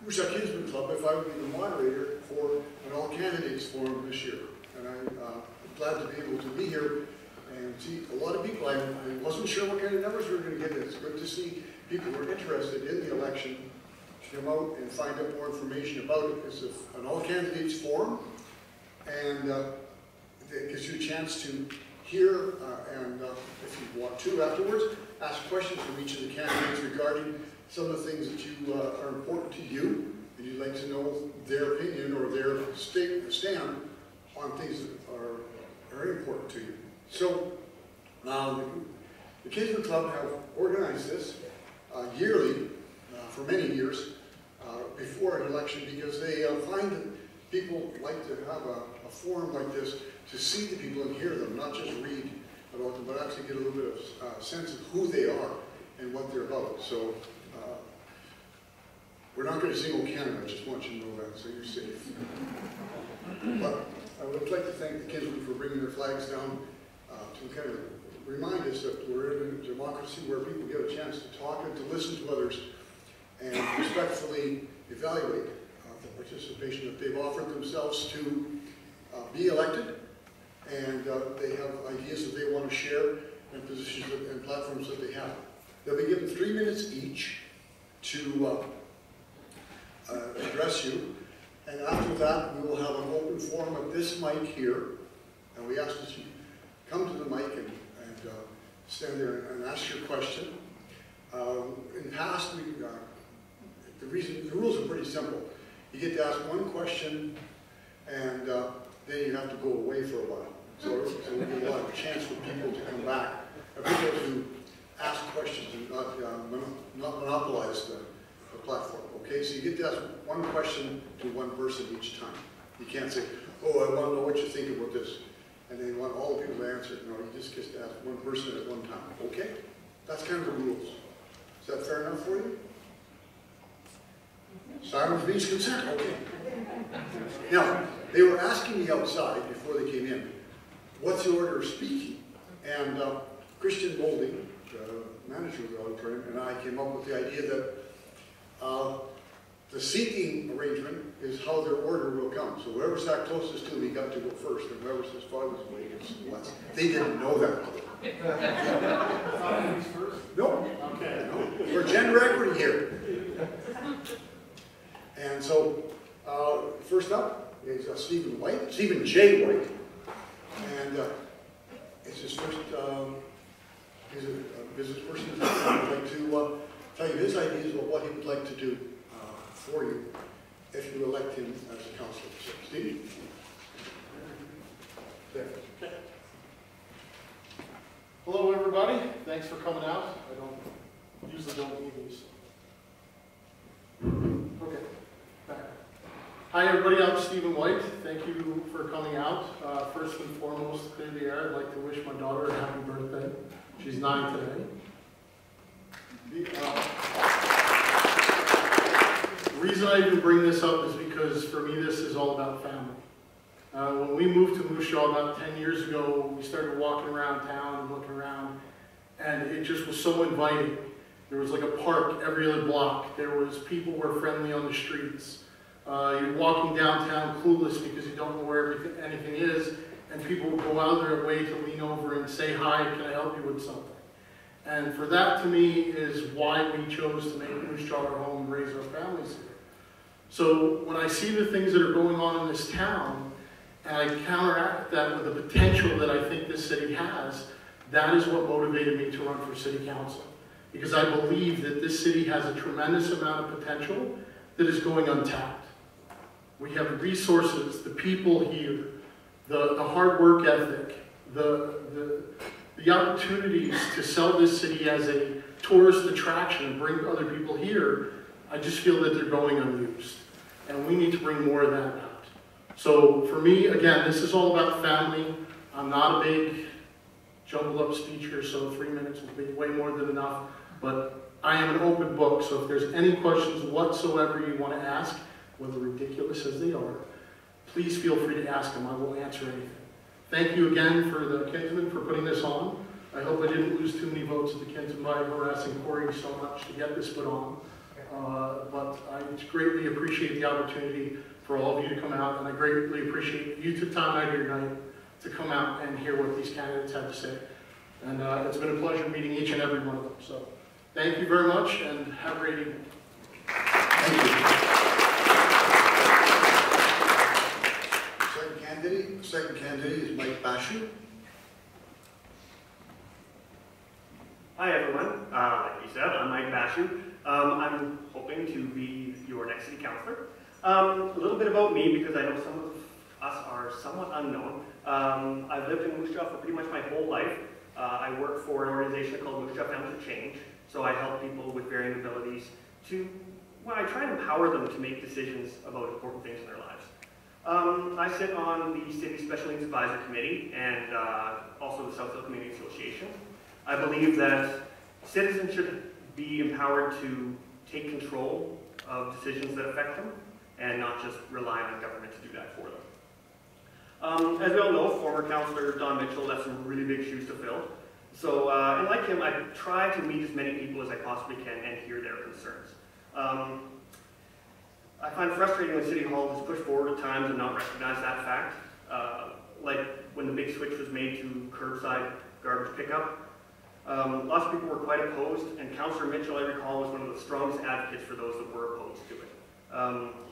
Moose Jaw Kinsman Club if I would be the moderator for an all candidates forum this year. And I'm glad to be able to be here and see a lot of people. I wasn't sure what kind of numbers we were going to get. It's good to see people who are interested in the election to come out and find out more information about it. It's an all candidates forum, and it gives you a chance to hear and if you want to afterwards, ask questions from each of the candidates regarding some of the things that you are important to you, and you'd like to know their opinion or their stand on things that are very important to you. So, the Kinsman Club have organized this yearly for many years before an election, because they find that people like to have a forum like this to see the people and hear them, not just read about them, but actually get a little bit of sense of who they are and what they're about. So we're not going to single Canada, I just want you to know that, so you're safe. But I would like to thank the Kinsmen for bringing their flags down to kind of remind us that we're in a democracy where people get a chance to talk and to listen to others and respectfully evaluate the participation that they've offered themselves to be elected, and they have ideas that they want to share and positions and platforms that they have. They'll be given 3 minutes each to address you, and after that we will have an open forum at this mic here, and we ask that you come to the mic and stand there and ask your question. In the past, the rules are pretty simple. You get to ask one question, and then you have to go away for a while. So we give a lot of chance for people to come back, people to ask questions and not monopolize the platform. Okay, so you get to ask one question to one person each time. You can't say, oh, I want to know what you think about this, and then you want all the people to answer. No, you just get to ask one person at one time. Okay? That's kind of the rules. Is that fair enough for you? Silence means consent. Okay. Now, they were asking me outside before they came in, what's the order of speaking? And Christian Moulding, the manager of the auditorium, and I came up with the idea that the seating arrangement is how their order will come. So whoever sat closest to me got to go first, and whoever sits farthest away gets last. They didn't know that. No. Okay. No. We're gender equity here. And so, first up is Stephen J. White, and it's his first, he's a business person. I'd like to tell you his ideas about what he would like to do for you if you elect him as a councillor. So, Steve? There. Hello, everybody. Thanks for coming out. I usually don't need these. Okay. Back. Hi, everybody. I'm Stephen White. Thank you for coming out. First and foremost, to clear the air, I'd like to wish my daughter a happy birthday. She's 9 today. The reason I even bring this up is because for me this is all about family. When we moved to Moose Jaw about 10 years ago, we started walking around town and looking around, and it just was so inviting. There was like a park every other block. There was people were friendly on the streets. You're walking downtown clueless because you don't know where anything is, and people would go out of their way to lean over and say, hi, can I help you with something? And for that, to me, is why we chose to make Moose Jaw our home and raise our families here. So when I see the things that are going on in this town, and I counteract that with the potential that I think this city has, that is what motivated me to run for city council. Because I believe that this city has a tremendous amount of potential that is going untapped. We have resources, the people here, the hard work ethic, the opportunities to sell this city as a tourist attraction and bring other people here. I just feel that they're going unused. And we need to bring more of that out. So for me, again, this is all about family. I'm not a big jumbled up speaker, so 3 minutes will be way more than enough. But I am an open book, so if there's any questions whatsoever you want to ask, whether ridiculous as they are, please feel free to ask them. I will answer anything. Thank you again for the Kinsmen for putting this on. I hope I didn't lose too many votes at the Kinsmen by harassing Corey so much to get this put on. but I greatly appreciate the opportunity for all of you to come out, and I greatly appreciate you took time out of your night to come out and hear what these candidates have to say. And it's been a pleasure meeting each and every one of them. So thank you very much, and have a great evening. Thank you. Second candidate is Mike Bashu. Hi everyone, like you said, I'm Mike Bashu. I'm hoping to be your next city councillor. A little bit about me, because I know some of us are somewhat unknown. I've lived in Moose Jaw for pretty much my whole life. I work for an organization called Moose Jaw Founders for Change, so I help people with varying abilities to, well, I try and empower them to make decisions about important things in their lives. I sit on the Civic Special Needs Advisory Committee and also the Southfield Community Association. I believe that citizens should be empowered to take control of decisions that affect them and not just rely on government to do that for them. As we all know, former Councillor Don Mitchell left some really big shoes to fill. So, and like him, I try to meet as many people as I possibly can and hear their concerns. I find it frustrating when City Hall has pushed forward at times and not recognize that fact. Like when the big switch was made to curbside garbage pickup. Lots of people were quite opposed, and Councillor Mitchell, I recall, was one of the strongest advocates for those that were opposed to it.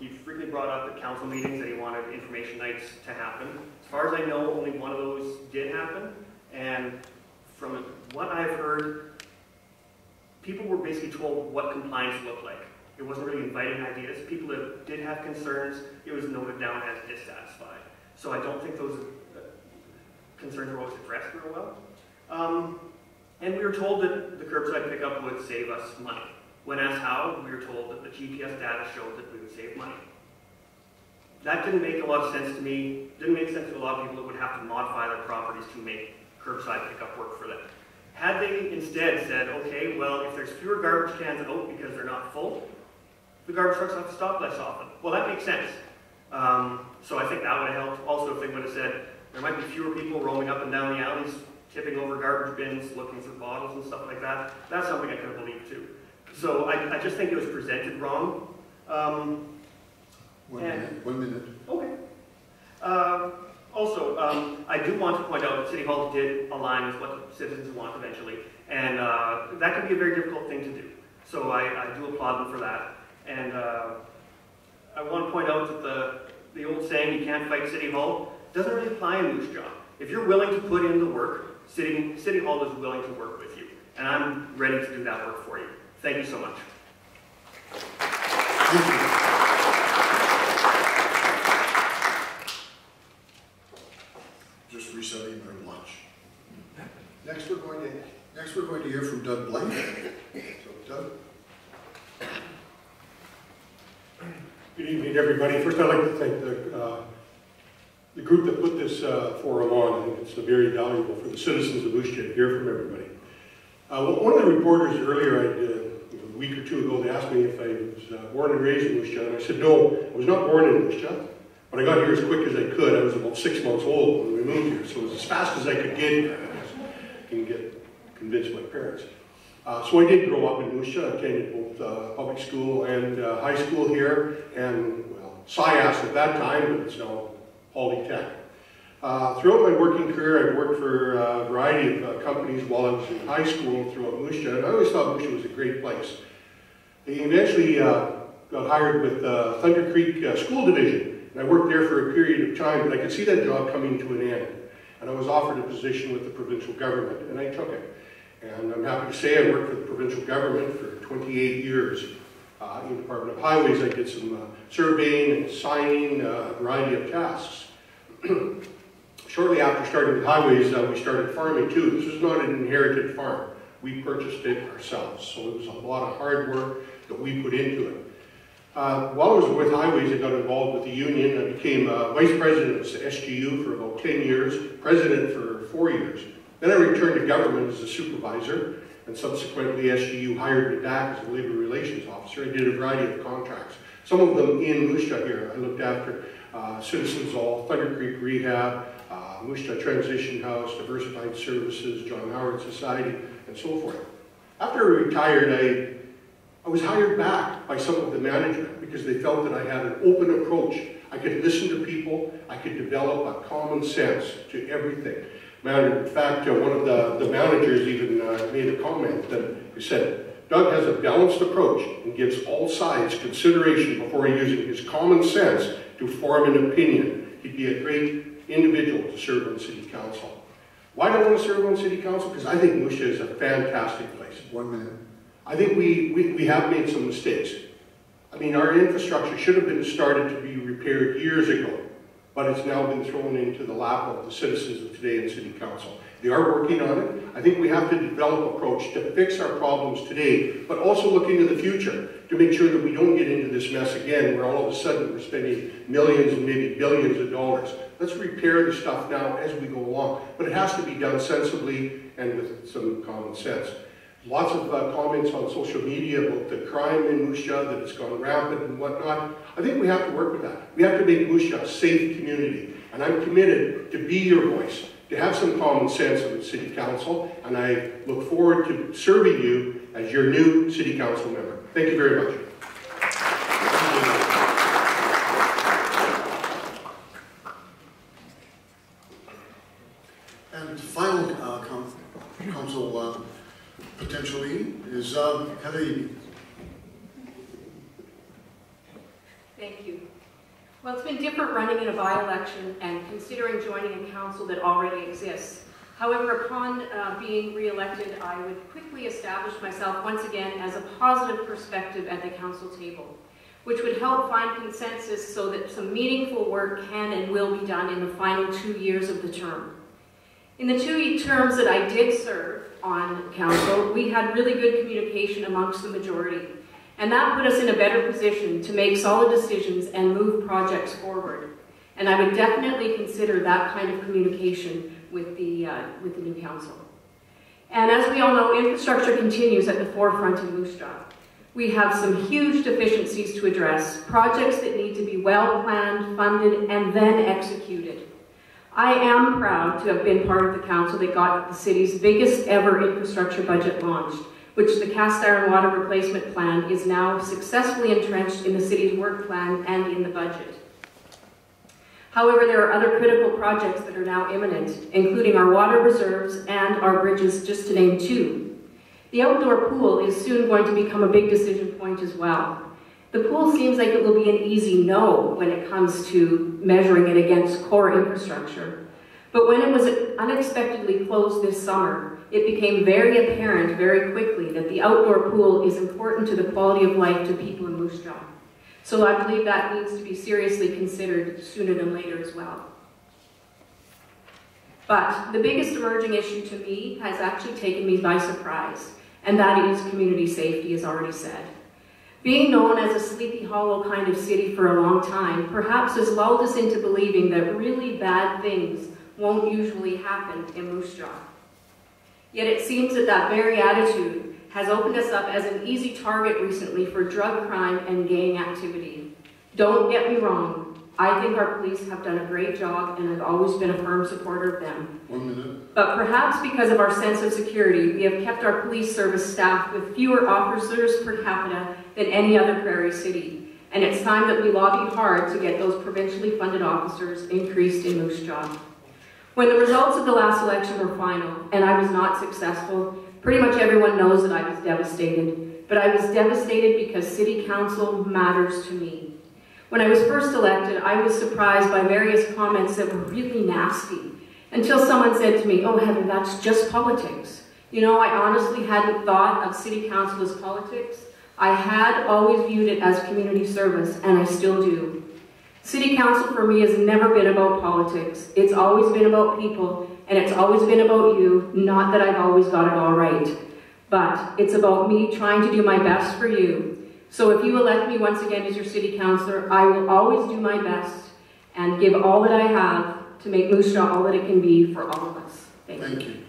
He frequently brought up at council meetings that he wanted information nights to happen. As far as I know, only one of those did happen, and from what I've heard, people were basically told what compliance looked like. It wasn't really inviting ideas. People that did have concerns, it was noted down as dissatisfied. So I don't think those concerns were always addressed real well. And we were told that the curbside pickup would save us money. When asked how, we were told that the GPS data showed that we would save money. That didn't make a lot of sense to me. Didn't make sense to a lot of people that would have to modify their properties to make curbside pickup work for them. Had they instead said, okay, well, if there's fewer garbage cans out because they're not full, the garbage trucks have to stop less often. Well, that makes sense. So I think that would have helped. Also, if they would have said, there might be fewer people roaming up and down the alleys, tipping over garbage bins, looking for bottles and stuff like that. That's something I could have believed too. So I just think it was presented wrong. One minute. Okay. Also, I do want to point out that City Hall did align with what the citizens want eventually, and that can be a very difficult thing to do. So I do applaud them for that. And I want to point out that the old saying, you can't fight City Hall, doesn't really apply in Moose Jaw. If you're willing to put in the work, City Hall is willing to work with you, and I'm ready to do that work for you. Thank you so much. Thank you. Just resetting my watch. Next we're going to hear from Doug Blank. So Doug. Good evening, everybody. First, I'd like to thank the group that put this forum on. I think it's very valuable for the citizens of Moose Jaw to hear from everybody. One of the reporters earlier, a week or two ago, they asked me if I was born and raised in Moose Jaw, and I said, no, I was not born in Moose Jaw, but I got here as quick as I could. I was about 6 months old when we moved here, so it was as fast as I could get here. I can convince my parents. So I did grow up in Moose Jaw. I attended both public school and high school here, and, well, SciAS at that time, but it's now Polytech. Throughout my working career, I've worked for a variety of companies while I was in high school throughout Moose Jaw, and I always thought Moose Jaw was a great place. I eventually got hired with Thunder Creek School Division, and I worked there for a period of time, but I could see that job coming to an end. And I was offered a position with the provincial government, and I took it. And I'm happy to say I worked for the provincial government for 28 years. In the Department of Highways, I did some surveying and signing, a variety of tasks. Shortly after starting with highways, we started farming too. This was not an inherited farm. We purchased it ourselves, so it was a lot of hard work that we put into it. While I was with highways, I got involved with the union. I became vice president of SGU for about 10 years, president for 4 years. Then I returned to government as a supervisor, and subsequently SGU hired me back as a labor relations officer. I did a variety of contracts, some of them in Moose Jaw here. I looked after Citizens Hall, Thunder Creek Rehab, Moose Jaw Transition House, Diversified Services, John Howard Society, and so forth. After I retired, I was hired back by some of the management because they felt that I had an open approach. I could listen to people, I could develop a common sense to everything. In fact, one of the managers even made a comment that he said, Doug has a balanced approach and gives all sides consideration before using his common sense to form an opinion. He'd be a great individual to serve on City Council. Why do I want to serve on City Council? Because I think Moose Jaw is a fantastic place. 1 minute. I think we have made some mistakes. I mean, our infrastructure should have been started to be repaired years ago, but it's now been thrown into the lap of the citizens of today in City Council. They are working on it. I think we have to develop an approach to fix our problems today, but also look into the future to make sure that we don't get into this mess again where all of a sudden we're spending millions and maybe billions of dollars. Let's repair the stuff now as we go along, but it has to be done sensibly and with some common sense. Lots of comments on social media about the crime in Moose Jaw, that it's gone rampant and whatnot. I think we have to work with that. We have to make Moose Jaw a safe community. And I'm committed to be your voice, to have some common sense in the City Council, and I look forward to serving you as your new City Council member. Thank you very much. And final council potentially is Heather. Thank you. Well, it's been different running in a by-election and considering joining a council that already exists. However, upon being re-elected, I would quickly establish myself once again as a positive perspective at the council table, which would help find consensus so that some meaningful work can and will be done in the final 2 years of the term. In the 2 terms that I did serve on council, we had really good communication amongst the majority. And that put us in a better position to make solid decisions and move projects forward. And I would definitely consider that kind of communication with the new council. And as we all know, infrastructure continues at the forefront in Moose Jaw. We have some huge deficiencies to address, projects that need to be well planned, funded, and then executed. I am proud to have been part of the council that got the city's biggest ever infrastructure budget launched, which the cast iron water replacement plan is now successfully entrenched in the city's work plan and in the budget. However, there are other critical projects that are now imminent, including our water reserves and our bridges, just to name 2. The outdoor pool is soon going to become a big decision point as well. The pool seems like it will be an easy no when it comes to measuring it against core infrastructure. But when it was unexpectedly closed this summer, it became very apparent very quickly that the outdoor pool is important to the quality of life to people in Moose Jaw. So I believe that needs to be seriously considered sooner than later as well. But the biggest emerging issue to me has actually taken me by surprise, and that is community safety, as already said. Being known as a Sleepy Hollow kind of city for a long time, perhaps has lulled us into believing that really bad things won't usually happen in Moose Jaw. Yet it seems that that very attitude has opened us up as an easy target recently for drug crime and gang activity. Don't get me wrong, I think our police have done a great job and I've always been a firm supporter of them. 1 minute. But perhaps because of our sense of security, we have kept our police service staffed with fewer officers per capita than any other prairie city. And it's time that we lobby hard to get those provincially funded officers increased in Moose Jaw. When the results of the last election were final, and I was not successful, pretty much everyone knows that I was devastated. But I was devastated because City Council matters to me. When I was first elected, I was surprised by various comments that were really nasty, until someone said to me, "Oh, Heather, that's just politics." You know, I honestly hadn't thought of City Council as politics. I had always viewed it as community service, and I still do. City Council for me has never been about politics. It's always been about people, and it's always been about you, not that I've always got it all right. But it's about me trying to do my best for you. So if you elect me once again as your city councillor, I will always do my best and give all that I have to make Moose Jaw all that it can be for all of us. Thank you.